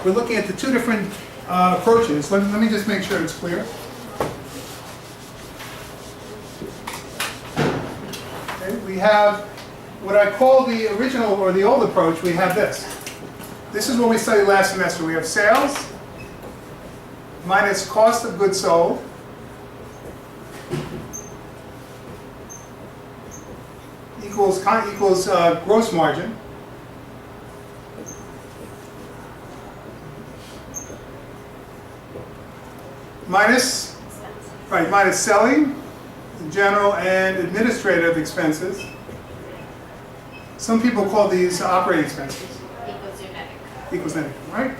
we're looking at the two different approaches. Let me just make sure it's clear. Okay, we have what I call the original or the old approach. We have this. This is what we studied last semester. We have sales minus cost of goods sold equals gross margin minus selling, general, and administrative expenses. Some people call these operating expenses. Equals net income, right?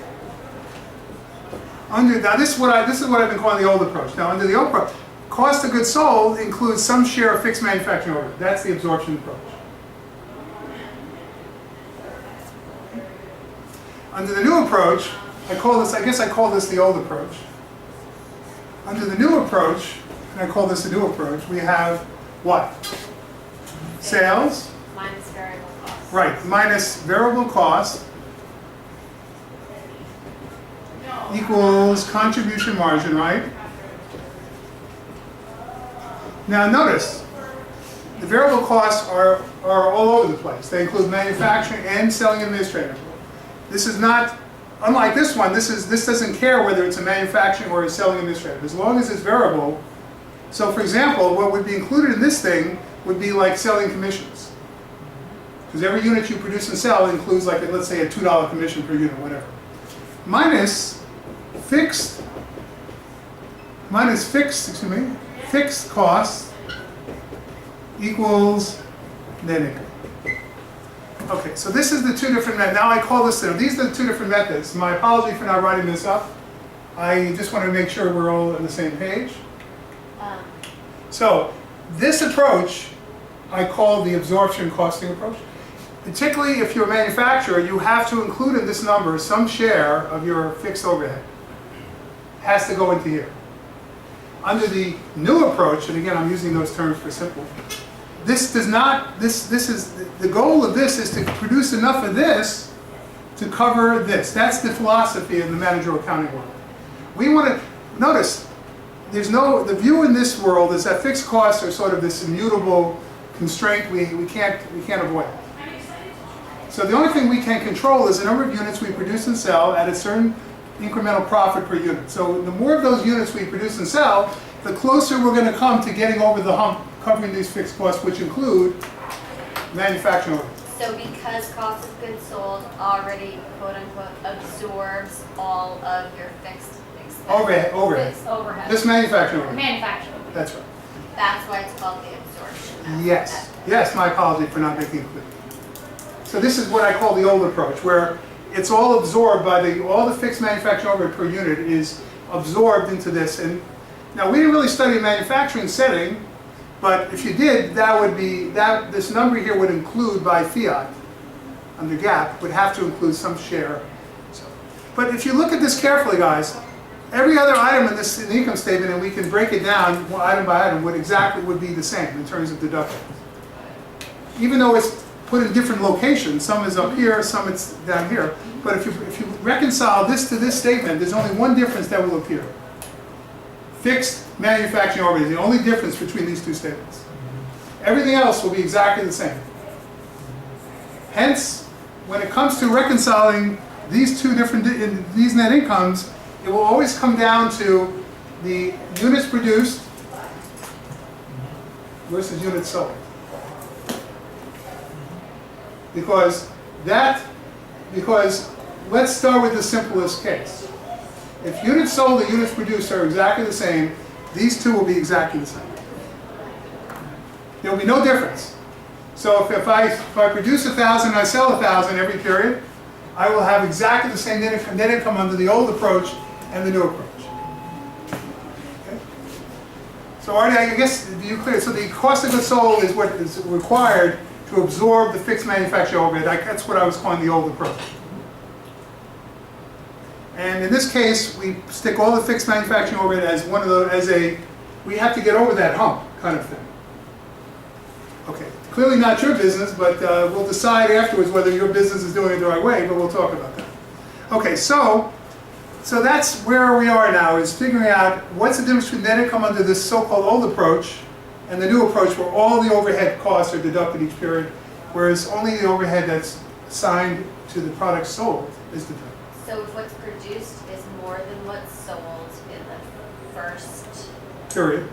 Now this is what I've been calling the old approach. Now under the old approach, cost of goods sold includes some share of fixed manufacturing overhead. That's the absorption approach. Under the new approach, I guess I call this the old approach. Under the new approach, and I call this the new approach, we have what? Sales. Minus variable costs. Right, minus variable cost equals contribution margin, right? Now notice, the variable costs are all over the place. They include manufacturing and selling administrative. This is not, unlike this one, this doesn't care whether it's a manufacturing or a selling administrative, as long as it's variable. So for example, what would be included in this thing would be like selling commissions. Because every unit you produce and sell includes like, let's say a $2 commission per unit, whatever. Minus fixed cost equals net income. Okay, so this is the two different methods. Now I call this, these are the two different methods. My apology for not writing this up. I just want to make sure we're all on the same page. So this approach I call the absorption costing approach. Particularly if you're a manufacturer, you have to include in this number some share of your fixed overhead. Has to go into here. Under the new approach, and again I'm using those terms for simple, this does not, this is, the goal of this is to produce enough of this to cover this. That's the philosophy of the managerial accounting world. We want to, notice, the view in this world is that fixed costs are sort of this immutable constraint we can't avoid. So the only thing we can control is the number of units we produce and sell at a certain incremental profit per unit. So the more of those units we produce and sell, the closer we're going to come to getting over the hump covering these fixed costs, which include manufacturing overhead. So because cost of goods sold already, quote unquote, absorbs all of your fixed expenses. Overhead. Fixed overhead. This manufacturing overhead. Manufacturing. That's right. That's why it's called the absorption method. Yes. Yes, my apology for not making it clear. So this is what I call the old approach, where it's all absorbed by all the fixed manufacturing overhead per unit is absorbed into this. And now we didn't really study a manufacturing setting, but if you did, that would be, this number here would include by fiat, under GAAP, would have to include some share. But if you look at this carefully, guys, every other item in the income statement, and we can break it down item by item, would be the same in terms of deductions. Even though it's put in different locations, some is up here, some it's down here. But if you reconcile this to this statement, there's only one difference that will appear. Fixed manufacturing overhead is the only difference between these two statements. Everything else will be exactly the same. Hence, when it comes to reconciling these two different these net incomes, it will always come down to the units produced versus units sold. Because let's start with the simplest case. If units sold and units produced are exactly the same, these two will be exactly the same. There will be no difference. So if I produce 1,000 and I sell 1,000 every period, I will have exactly the same net income under the old approach and the new approach. Okay? So Artie, I guess, do you clear? So the cost of goods sold is what is required to absorb the fixed manufacturing overhead. That's what I was calling the old approach. And in this case, we stick all the fixed manufacturing overhead as one of the, we have to get over that hump kind of thing. Okay, clearly not your business, but we'll decide afterwards whether your business is doing it the right way, but we'll talk about that. Okay, so So that's where we are now, is figuring out what's the difference between net income under this so-called old approach and the new approach where all the overhead costs are deducted each period, whereas only the overhead that's assigned to the product sold is deducted. So if what's produced is more than what's sold in the first Period.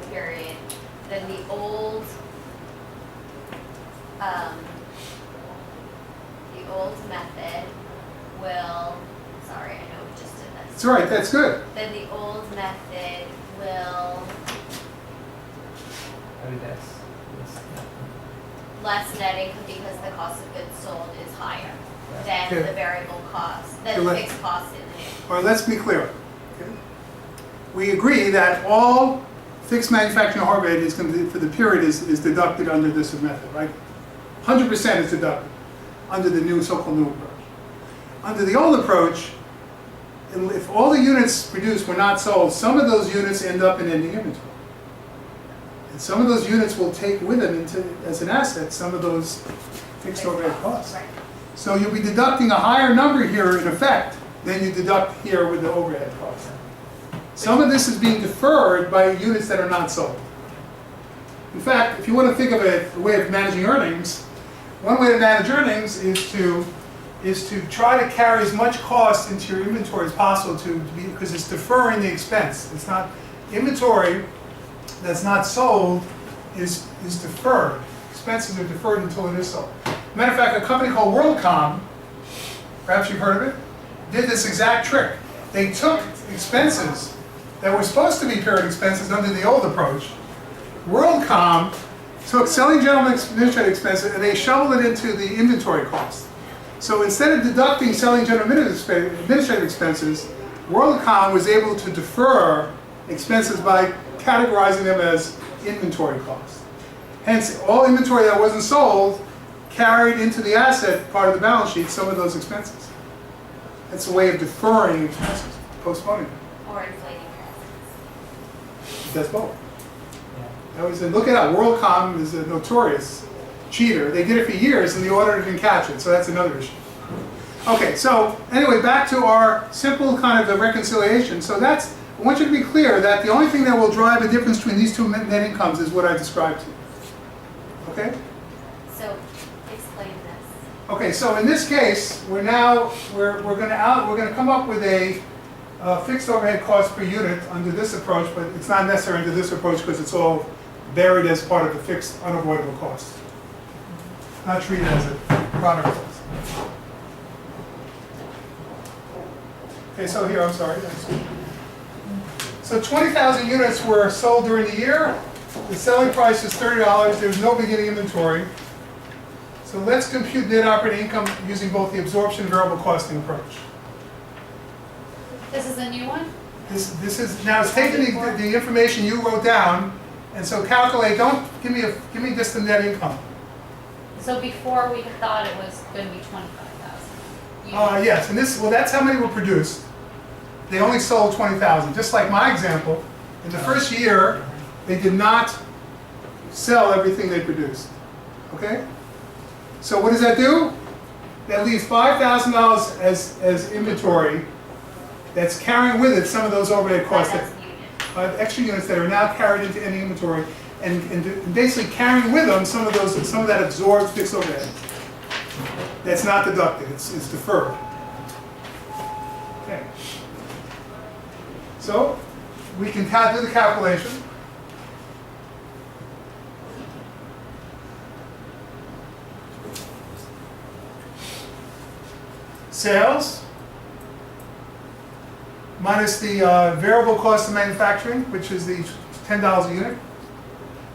then the old method will, sorry, I know we just did this. That's all right, that's good. Then the old method will less net income because the cost of goods sold is higher than Okay. the variable cost, than Okay, the fixed cost in the new. All right, let's be clear. Okay. We agree that all fixed manufacturing overhead is going to, for the period is deducted under this method, right? 100% is deducted under the new so-called new approach. Under the old approach, if all the units produced were not sold, some of those units end up in ending inventory. And some of those units will take with them into, as an asset, some of those fixed overhead costs. Right. So you'll be deducting a higher number here in effect than you deduct here with the overhead cost. Some of this is being deferred by units that are not sold. In fact, if you want to think of a way of managing earnings, one way to manage earnings is to try to carry as much cost into your inventory as possible because it's deferring the expense. It's not inventory that's not sold is deferred. Expenses are deferred until it is sold. Matter of fact, a company called WorldCom, perhaps you've heard of it, did this exact trick. They took expenses that were supposed to be period expenses under the old approach. WorldCom took selling general administrative expenses and they shoveled it into the inventory cost. So instead of deducting selling general administrative expenses, WorldCom was able to defer expenses by categorizing them as inventory costs. Hence, all inventory that wasn't sold carried into the asset part of the balance sheet some of those expenses. That's a way of deferring expenses, postponing them. Or inflating your That's both. I always say, look it up. WorldCom is a notorious cheater. They did it for years and the auditor didn't catch it, so that's another issue. Okay, so anyway, back to our simple kind of the reconciliation. So that's, I want you to be clear that the only thing that will drive a difference between these two net incomes is what I described to you. Okay? So explain this. Okay, so in this case, we're going to come up with a fixed overhead cost per unit under this approach, but it's not necessary under this approach because it's all buried as part of the fixed unavoidable cost. Not treated as a product cost. Okay, so here, I'm sorry. So 20,000 units were sold during the year. The selling price is $30. There's no beginning inventory. So let's compute net operating income using both the absorption and variable costing approach. This is a new one? This is now it's taking the information you wrote down, and so calculate. Don't give me just the net income. So before we thought it was going to be 25,000. Yes, and that's how many were produced. They only sold 20,000. Just like my example, in the first year, they did not sell everything they produced. Okay? So what does that do? That leaves $5,000 as inventory that's carrying with it some of those overhead costs, That's unit. extra units that are now carried into any inventory, and basically carrying with them some of that absorbed fixed overhead. That's not deducted, it's deferred. Okay. So we can do the calculation. Sales minus the variable cost of manufacturing, which is the $10 a unit,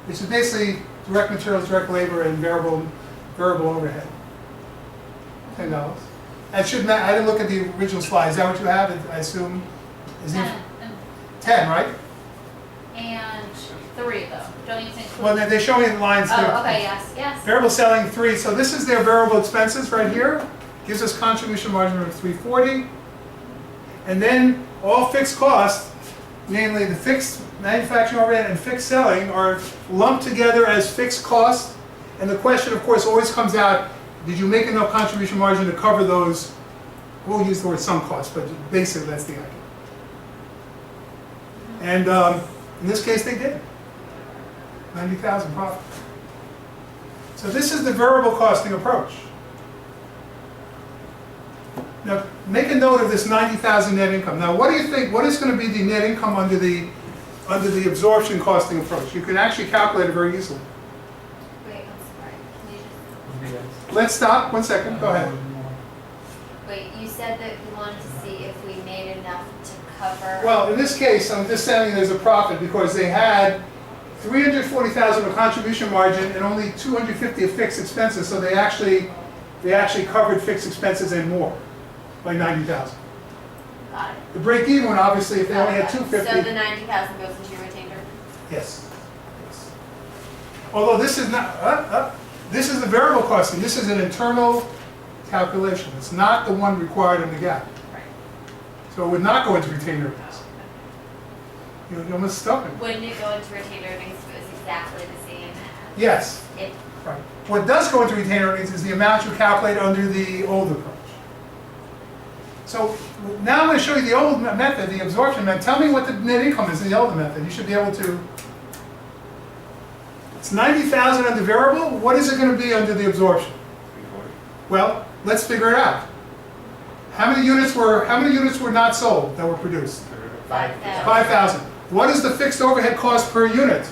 which is basically direct materials, direct labor, and variable overhead. $10. That should. I didn't look at the original slide. Is that what you have? I assume. Is it 10, right? And 3 though. Don't you think? Well, they show me in lines here. Oh, okay, yes, yes. Variable selling 3. So this is their variable expenses right here. Gives us contribution margin of 340. And then all fixed costs, namely the fixed manufacturing overhead and fixed selling, are lumped together as fixed costs. And the question, of course, always comes out, did you make enough contribution margin to cover those? We'll use the word some costs, but basically that's the idea. And in this case, they did. 90,000 profit. So this is the variable costing approach. Now, make a note of this 90,000 net income. Now, what do you think? What is going to be the net income under the absorption costing approach? You can actually calculate it very easily. Wait, I'm sorry. Can you just, Let's stop. 1 second. Go ahead. wait, you said that you wanted to see if we made enough to cover. Well, in this case, I'm just saying there's a profit because they had 340,000 of contribution margin and only 250 of fixed expenses, so they actually covered fixed expenses and more by 90,000. Got it. The break even one, obviously, if they only had Okay. 250. So the 90,000 goes into your retained earnings? Yes. Yes. Although this is not, this is the variable costing. This is an internal calculation. It's not the one required in the GAAP. Right. So it would not go into retained earnings. You almost stuck it. Wouldn't it go into retained earnings if it was exactly the same as? Yes. It, Right. What does go into retained earnings is the amount you calculate under the old approach. So now I'm going to show you the old method, the absorption method. Tell me what the net income is in the old method. You should be able to. It's 90,000 under variable. What is it going to be under the absorption? Well, let's figure it out. How many units were not sold that were produced? 5,000. 5,000. What is the fixed overhead cost per unit?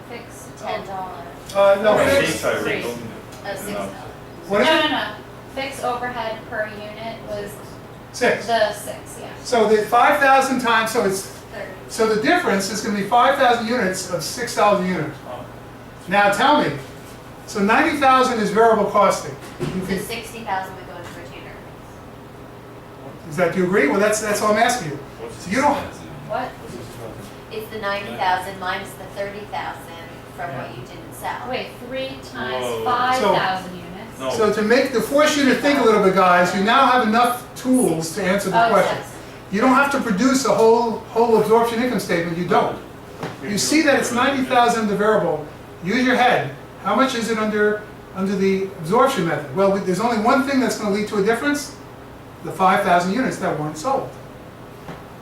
Fixed. $10. No, Three. fixed. Oh, $6. What is it? No. Fixed overhead per unit was 6. the 6, yeah. So the 5,000 times, so it's 30. so the difference is going to be 5,000 units of 6,000 units. Now tell me, so 90,000 is variable costing. You So can, 60,000 would go into retained earnings. is that, do you agree? Well, that's all I'm asking you. So you don't. What? It's the 90,000 minus the 30,000 from what you didn't sell. Wait, 3 times Whoa. 5,000 units? No. So to force you to think a little bit, guys, you now have enough tools to answer the Oh, question. yes. You don't have to produce a whole absorption income statement. You don't. You see that it's 90,000 the variable. Use your head. How much is it under the absorption method? Well, there's only one thing that's going to lead to a difference: the 5,000 units that weren't sold.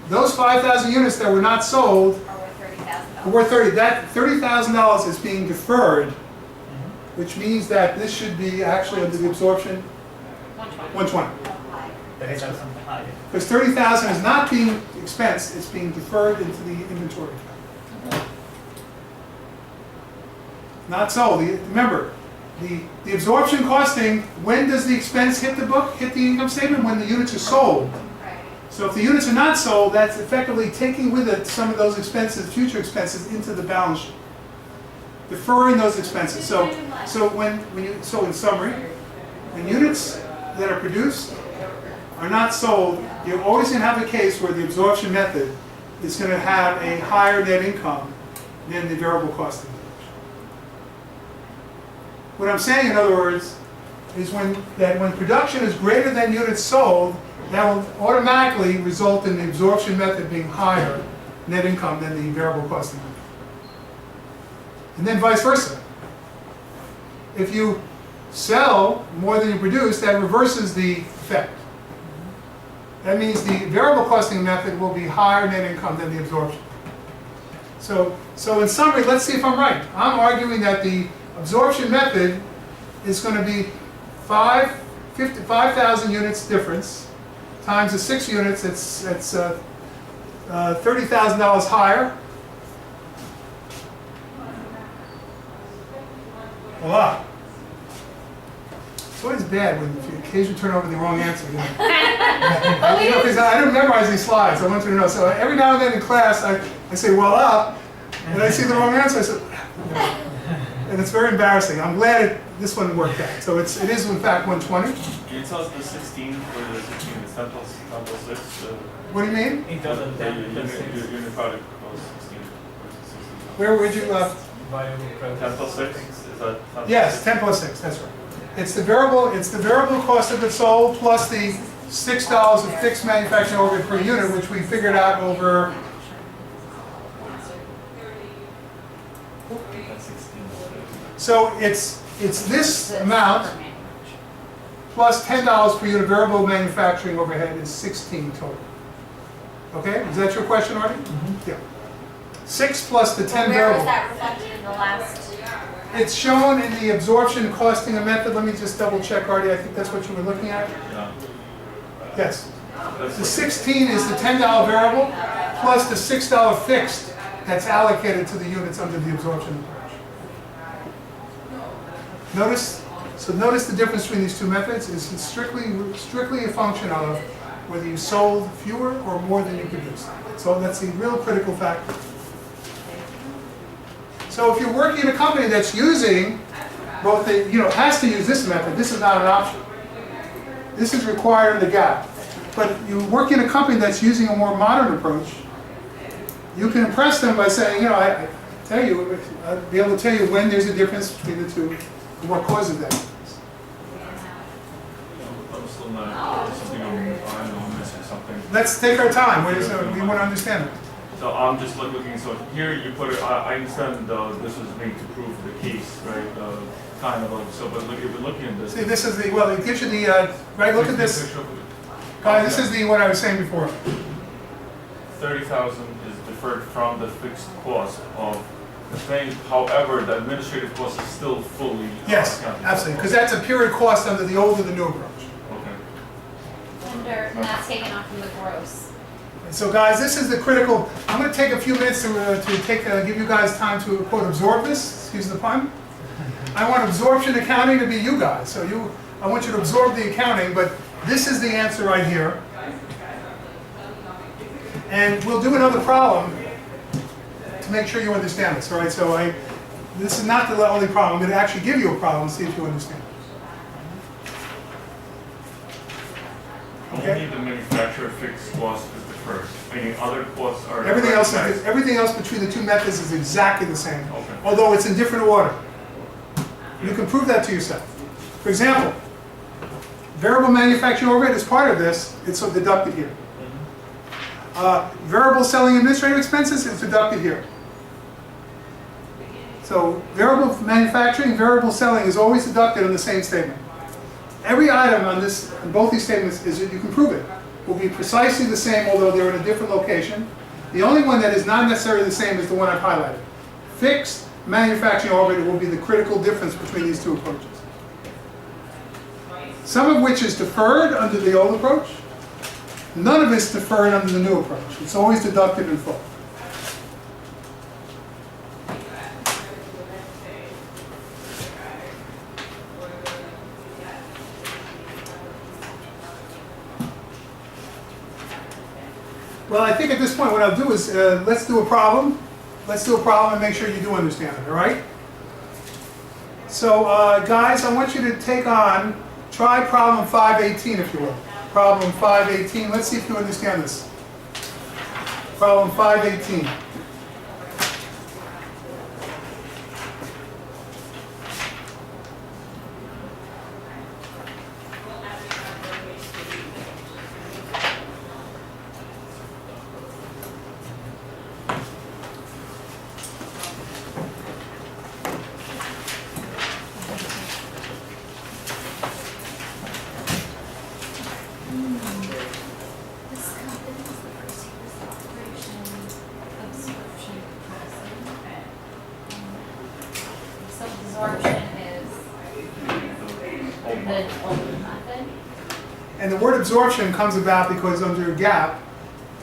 Those 5,000 units that were not sold Or worth $30,000. are worth $30,000 is being deferred, which means that this should be actually under the absorption 120. 120. Because 30,000 is not being expensed; it's being deferred into the inventory account. Not sold. Remember, the absorption costing. When does the expense hit the book? Hit the income statement when the units are sold. Right. So if the units are not sold, that's effectively taking with it some of those expenses, future expenses, into the balance sheet, deferring those expenses. So in summary, when units that are produced are not sold, you're always going to have a case where the absorption method is going to have a higher net income than the variable costing. What I'm saying, in other words, is when production is greater than units sold, that will automatically result in the absorption method being higher net income than the variable costing method. And then vice versa. If you sell more than you produce, that reverses the effect. That means the variable costing method will be higher net income than the absorption. So in summary, let's see if I'm right. I'm arguing that the absorption method is going to be 5,000 units difference times the 6 units. It's $30,000 higher. Voila. It's always bad when you occasionally turn over the wrong answer. You know, because I don't memorize these slides. I want you to know. So every now and then in class, I say voila, and I see the wrong answer. I say, and it's very embarrassing. I'm glad this one worked out. So it is in fact 120. Can you tell us the 16 for the 16? It's 10 plus 6. What do you mean? In total, 10 plus 6. Unit product cost 16. Where'd you? 10 plus 6? Is that 10 plus Yes, 6? 10 plus 6. That's right. It's the variable cost of goods sold plus the $6 of fixed manufacturing overhead per unit, which we figured out over. So it's this amount plus $10 per unit variable manufacturing overhead is 16 total. Okay, is that your question, Artie? Yeah. 6 plus the 10 Where was variable. that reflected in the last? It's shown in the absorption costing method. Let me just double check, Artie. I think that's what you were looking at. Yeah. Yes. That's The what- 16 is the $10 variable plus the $6 fixed that's allocated to the units under the absorption approach. Notice the difference between these two methods is strictly a function of whether you sold fewer or more than you produced. So that's the real critical factor. So if you're working in a company that's using both has to use this method, this is not an option. This is required in the gap. But you work in a company that's using a more modern approach, you can impress them by saying, I'll be able to tell you when there's a difference between the two and what causes that difference. I'm still not, something I'm missing something. Let's take our time. We want to understand it. So I'm just looking, so here you put it, I understand this was made to prove the case, right? Kind of, but look, if we're looking at this. See, this is it gives you the, right, look at this. Guys, this is what I was saying before. 30,000 is deferred from the fixed cost of the thing. However, the administrative cost is still fully Yes, accounted for. absolutely, because that's a period cost under the old or the new approach. Okay. And that's taken off from the gross. And so guys, this is the critical, I'm going to take a few minutes to give you guys time to, quote, absorb this, excuse the pun. I want absorption accounting to be you guys, so I want you to absorb the accounting, but this is the answer right here. And we'll do another problem to make sure you understand this, all right? So this is not the only problem. I'm going to actually give you a problem and see if you understand. Okay? Only the manufacturer fixed cost is deferred, meaning other costs are. Everything else recognized. between the two methods is exactly the same, Okay. although it's in different order. You can prove that to yourself. For example, variable manufacturing overhead is part of this, it's deducted here. Variable selling administrative expenses is deducted here. So variable manufacturing, variable selling is always deducted in the same statement. Every item on both these statements is, you can prove it, will be precisely the same, although they're in a different location. The only one that is not necessarily the same is the one I've highlighted. Fixed manufacturing overhead will be the critical difference between these two approaches. Some of which is deferred under the old approach. None of it's deferred under the new approach. It's always deducted in full. Well, I think at this point what I'll do is, let's do a problem. Let's do a problem and make sure you do understand it, all right? So, guys, I want you to try problem 518, if you will. Problem 518, let's see if you understand this. Problem 518. So absorption is the old method. And the word absorption comes about because under GAAP,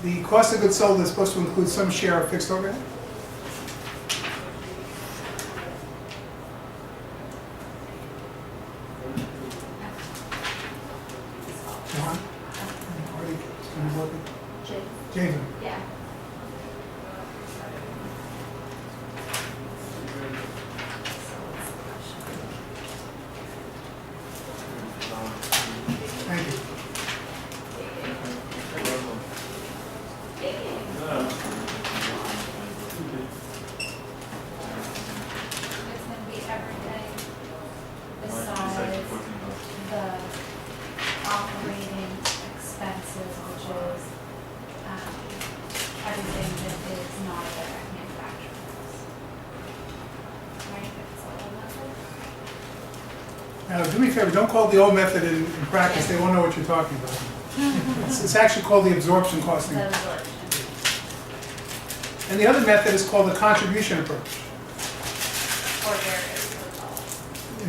the cost of goods sold is supposed to include some share of fixed overhead. John? Artie, can you work it? Jason? Yeah. Thank you. It's gonna be everything besides the operating expenses, which is, everything that is not a direct manufacturing cost. Right, it's a whole method? Now, do me a favor, don't call it the old method in practice, they won't know what you're talking about. It's actually called the absorption costing. The absorption. And the other method is called the contribution approach. Or variable.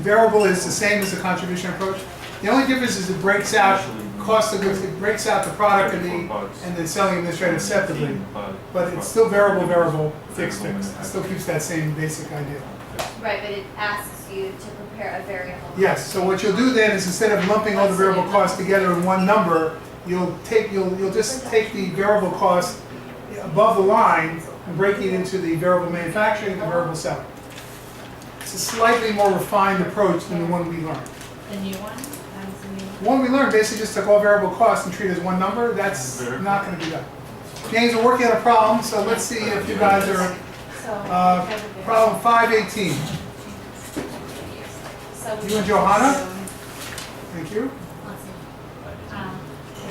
Variable is the same as the contribution approach. The only difference is it breaks out cost of goods, it breaks out the product and the selling administrative separately. But it's still variable, fixed. It still keeps that same basic idea. Right, but it asks you to prepare a variable. Yes, so what you'll do then is instead of lumping all the variable costs together in one number, you'll just take the variable cost above the line and break it into the variable manufacturing and the variable selling. It's a slightly more refined approach than the one we learned. The new one? That was the new one? The one we learned basically just took all variable costs and treated it as one number. That's not going to be done. James, we're working on a problem, so let's see if you guys are So. problem 518. So we You and should Johanna? assume, Thank you. let's see,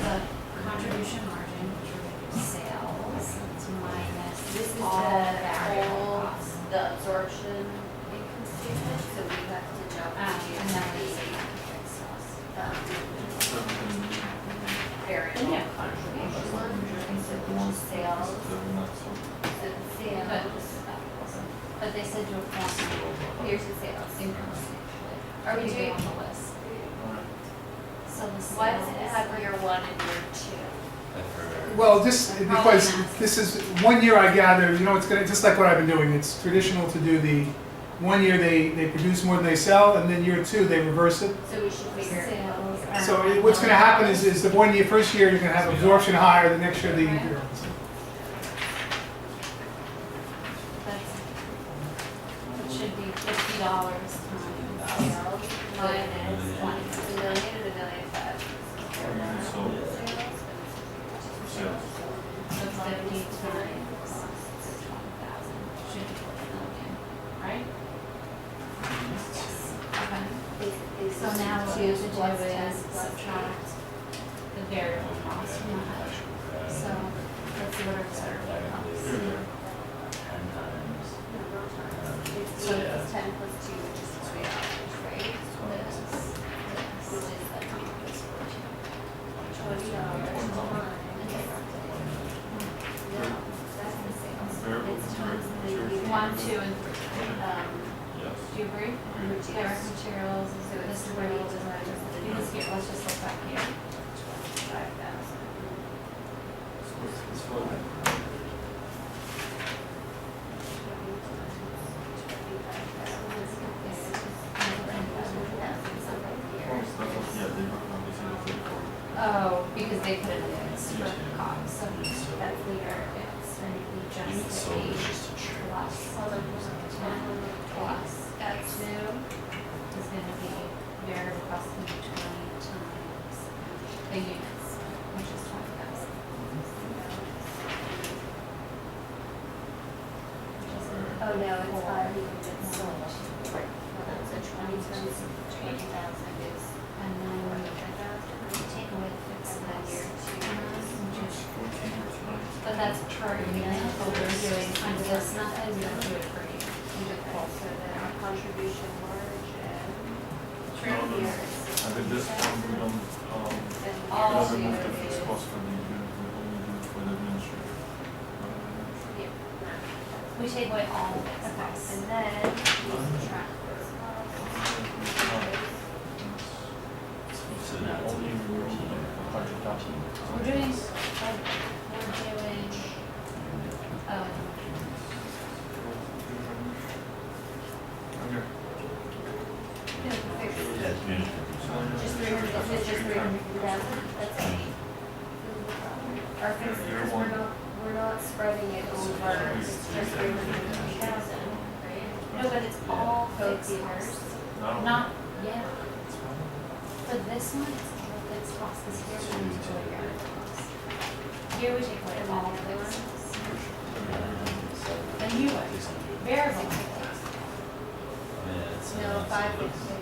the contribution margin, which would be sales, minus This is all the variable whole, costs. the absorption income statement, so we have to know. And then we see fixed costs. Variable Yeah. contribution margin, so which is sales, so sales, But they said do a formula. here's the sales. Income statement. Are we These doing- on the list? So the sales. Why does it have year one and year two? Well, because this is 1 year I gather, it's gonna, just like what I've been doing, it's traditional to do the 1 year they produce more than they sell, and then year 2 they reverse it. So we should figure Sales. So what's gonna happen is the 1 year, first year, you're gonna have absorption higher, the next year the That's, it should be $50 times sales minus 20. a million and $1,500,000. Sales. So 50 times 20,000 should equal $1 million, right? Yes. Okay. So now what we have to do is subtract the variable cost from that. So let's see what our variable costs. So it's 10 plus 2, which is $20, right? Which is $20 times. No, that's the sales. It's times the year. 1, 2, and 3. Yes. Do you agree? Direct materials, so this is where we'll design this. Do this here, let's just look back here. 5,000. Oh, because they put it in this for costs, so that's the variance, and we just paid plus 10 plus That's new. is gonna be variable cost of 20 times the units, which is 20,000. Oh, no, it's 5 units sold. So 20 times 20,000 is And then we 100,000. take away the fixed And then costs. year 2 But that's per unit, what we're doing under this method, we don't do it per unit, we do it per. So then our contribution margin. Right here. And then this one, we don't, All doesn't move the units. fixed cost for the unit, we only do it for the administrator. We take away all of it, okay. And then we subtract those Only we're only 100,000. We're doing, oh, Okay. Just 300, it's just 350,000, that's it. Our fixed, Year because one. we're not spreading it over, it's just 350,000, right? no, but it's all Both fixed years. costs. No. Not, yeah. For this one, it's all fixed costs, because here we take away variable costs. Here we take away all fixed costs. The new one, variable costs. No, 550.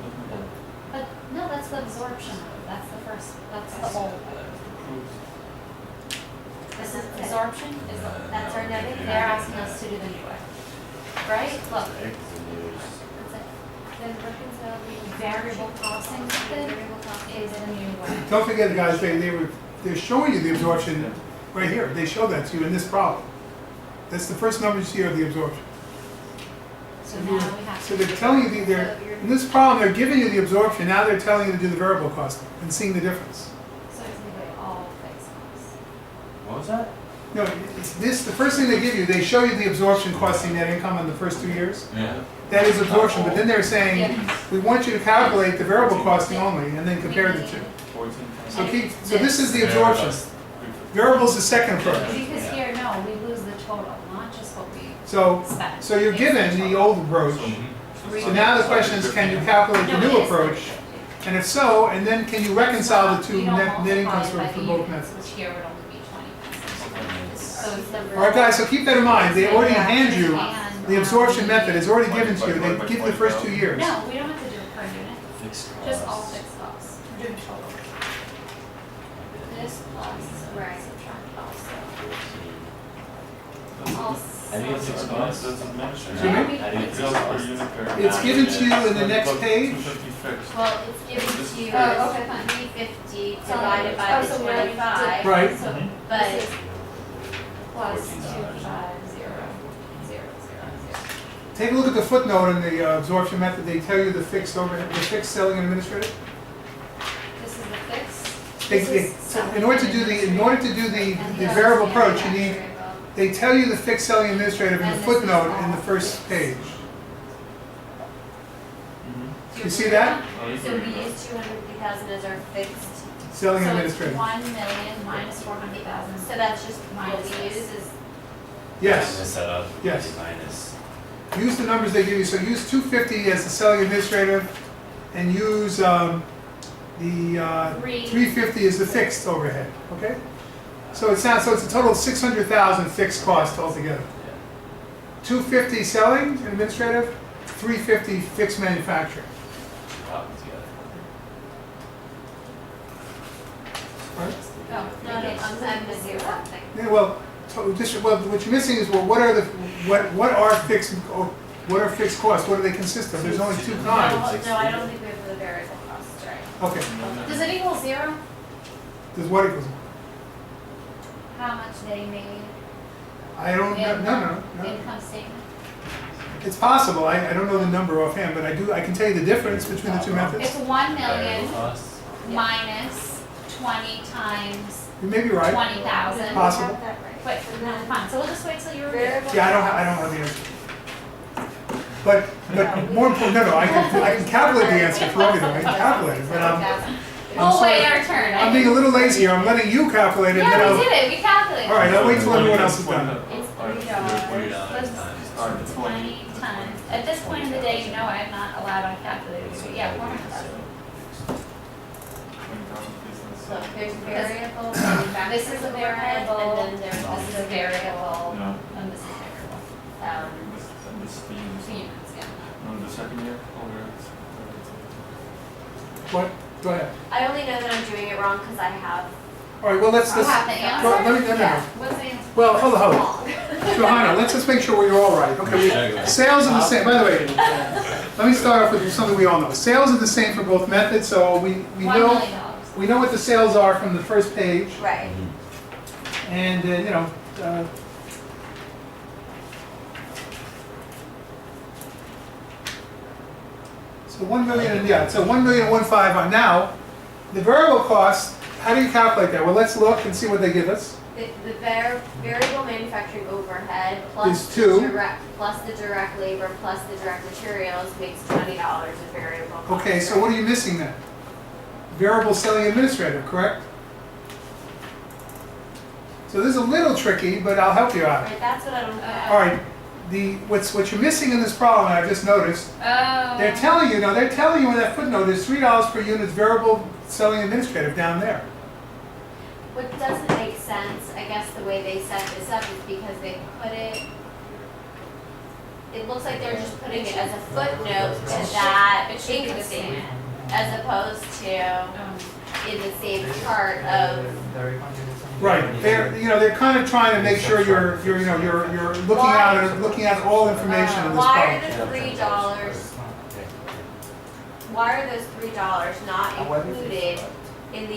But, no, that's the absorption, that's the first, that's the whole. This is absorption, is, that's our negative, they're asking us to do the new way. Right, look, that's it. Then reconcile the Variable costing method variable cost is the new way. Don't forget, guys, they're showing you the absorption right here. They show that to you in this problem. That's the first number you see of the absorption. So now we have So to. they're telling you, in this problem, they're giving you the absorption, now they're telling you to do the variable costing and seeing the difference. So it's gonna be all fixed costs. What was that? No, it's this, the first thing they give you, they show you the absorption costing net income in the first 2 years. Yeah. That is absorption, but then they're saying, Yeah. we want you to calculate the variable costing only and then compare the two. 14 So times. so this is the absorption. Variable is the second approach. Because here, no, we lose the total, not just what we So, spent. so you're It's given the old approach. So now the question is, can you calculate the No, new it is approach? 50-50. And if so, and then can you reconcile the two You don't net incomes multiply for by the both units, methods? Which here would only be 20 cents. So it's number. All right, guys, so keep that in mind. They already Yeah, hand you, and, the absorption um, method is already given to you. They give you the first 2 years. No, we don't have to do it per unit, Fixed costs. just all fixed costs, we're doing total. This plus, Right. subtract also. All I think it's fixed costs. That's administrative. Excuse me? I think it's Sales fixed per costs. unit per. It's given to you in the next page. 250 fixed. Well, it's given to you Oh, as okay, fine. 350 divided by the so we already did- 25. Right. So, But this is plus 250,000. Take a look at the footnote in the absorption method. They tell you the fixed overhead, the fixed selling and administrative. This is the fixed. So in order to do the variable approach, you need, they tell you the fixed selling administrative in the And this is footnote in the all first fixed. page. Mhm. You see that? So we use 250,000 as our fixed, Selling So it's administrative. 1,000,000 minus 400,000. so that's just what Minus we this. use is, Yes. Minus that up. Yes. Minus. Use the numbers they give you. So use 250 as the selling administrative, and use the 350 as the fixed overhead. Okay. So it's a total of 600,000 fixed cost altogether. 250 selling and administrative, 350 fixed manufacturing. Top together. Right? Oh, no, okay. I'm missing something. Yeah, well, what you're missing is, well, what are fixed costs? What do they consist of? There's only two No, kinds. no, I don't think we have the variable costs, right? Okay. Does it equal zero? Does what equals? How much they made? I don't. No. Income statement? It's possible. I don't know the number offhand, but I can tell you the difference between the two methods. It's 1 Variable million costs. minus 20 times You may be right. 20,000. Possible. Wait, no, fine, so we'll just wait till you review. Variable Yeah, I don't have the answer. But more important, no, I can calculate the answer for everything. I can calculate it, but We'll sorry. wait our turn. I'm being a little lazy here. I'm letting you calculate it. then Yeah, I'll- we did it, we calculated. All right, I'll wait till everyone else is done. It's $20 $3 times. plus 20 times. At this point in the day, you know I'm not allowed on calculators, but yeah, 400,000. So there's variable, This is a variable, and then there's this is a variable, No. and this is variable. This is the units. Two units, yeah. No, the second year over. What? Go ahead. I only know that I'm doing it wrong because I have. All right, well, let's. You have the answer? Well, let me, no. What's the answer? Well, hold on. Wrong. Johanna, let's just make sure we're all right. Okay, sales are the same, by the way, let me start off with something we all know. Sales are the same for both methods, so we $1 know, million. we know what the sales are from the first page, Right. and, so 1 million, yeah, so 1,115,000 on now. The variable cost, how do you calculate that? Well, let's look and see what they give us. The variable manufacturing overhead Is plus two. the direct labor plus the direct materials makes $20 of variable cost. Okay, so what are you missing then? Variable selling administrative, correct? So this is a little tricky, but I'll help you out. Right, that's what I don't get. All right, what you're missing in this problem, I've just noticed, Oh. they're telling you in that footnote, there's $3 per unit variable selling administrative down there. What doesn't make sense, I guess the way they set this up is because they put it looks like they're just putting it as a footnote to that It should be income the same. statement, as opposed to in the same chart of. Right, they're kind of trying to make sure you're looking at all information in this Why are problem. the $3? Why are those $3 not included in the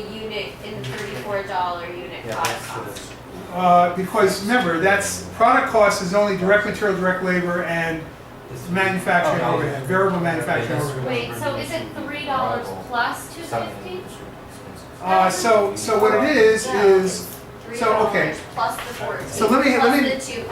$34 unit cost? Because remember, that's, product cost is only direct material, direct labor, and manufacturing Oh, overhead, variable manufacturing overhead. Wait, so is it $3 plus $250? So what it is, Yeah, so, okay. $3 plus the 14. So let me- plus the 2